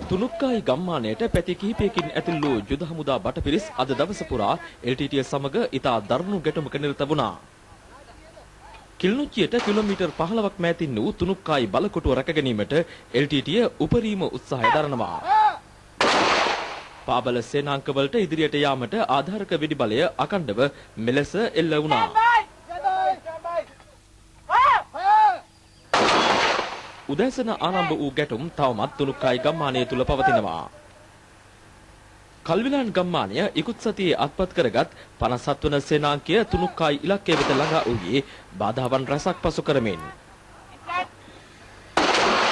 තුනුක්කායි ගම්මානයට පැති කිහිපයකින් ඇතුළු වූ යුද හමුදා බටපිරිස් අද දවස පුරා LTTE සමග ඉතා දරුණු ගැටුමක නිරත වුණා. කිල්නුච්චියට කිලෝමීටර් 15ක් මෑතින් වූ තුනුක්කායි බලකොටුව රැක ගැනීමට LTTE උපරිම උත්සාහය දරනවා. පාබල සේනාංකවලට ඉදිරියට යාමට ආධාරක වෙඩි බලය අකණ්ඩව මෙලෙස එල්ල වුණා. උදෑසන ආරම්භ වූ ගැටුම් තවමත් තුනුක්කායි ගම්මානය තුල පවතිනවා. කල්විලාන් ගම්මානය ඉකුත් සතියේ අත්පත් කරගත් 57 වන සේනාංකය තුනුක්කායි ඉලක්කය වෙත ළඟා වූයේ බාධාවන් රැසක් පසු කරමින්.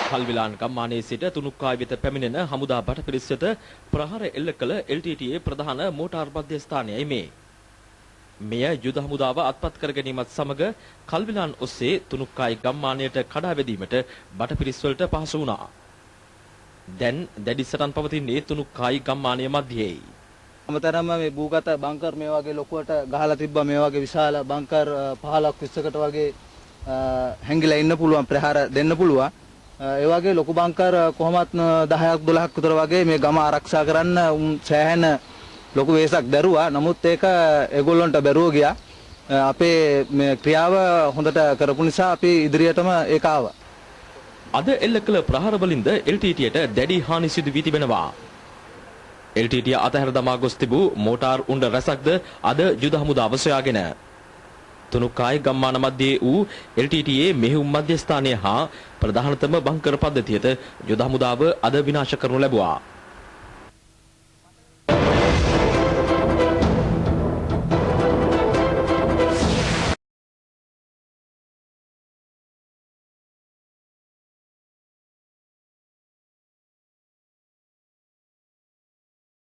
කල්විලාන් ගම්මානයේ සිට තුනුක්කායි වෙත පැමිණෙන හමුදා බටපිරිස් වෙත ප්‍රහාර එල්ල කළ LTTE ප්‍රධාන මෝටාර් මධ්‍යස්ථානයයි මේ. මෙය යුද හමුදාව අත්පත් කර ගැනීමත් සමග කල්විලාන් ඔස්සේ තුනුක්කායි ගම්මානයට කඩා වැදීමට බටපිරිස් වලට පහසු වුණා. දැන් දැඩි සටන් පවතින්නේ තුනුක්කායි ගම්මානය මැදයේයි. අමතරම මේ භූගත බංකර් මේ වගේ ලොකුවට ගහලා තිබ්බා මේ වගේ විශාල බංකර් 15ක් 20කට වගේ හැංගිලා ඉන්න පුළුවන් ප්‍රහාර දෙන්න පුළුවන්. ඒ වගේ ලොකු බංකර් කොහොමත් 10ක් 12ක් විතර වගේ මේ ගම ආරක්ෂා කරන්න සෑහෙන ලොකු වෙසක් දැරුවා. නමුත් ඒක ඒගොල්ලන්ට බැරුව ගියා. අපේ මේ ක්‍රියාව හොඳට කරපු නිසා අපි ඉදිරියටම ඒක ආවා. අද එල්ල කළ ප්‍රහාර වලින්ද LTTEට දැඩි හානි සිදු වී තිබෙනවා. LTTE අතහැර දමා ගොස් තිබූ මෝටාර් උණ්ඩ රැසක්ද අද යුද හමුදාව සොයාගෙන තුනුක්කායි ගම්මාන මැදයේ වූ LTTE මෙහෙයුම් මධ්‍යස්ථානය හා ප්‍රධානතම බංකර් පද්ධතියට යුද හමුදාව අද විනාශ කරනු ලැබුවා.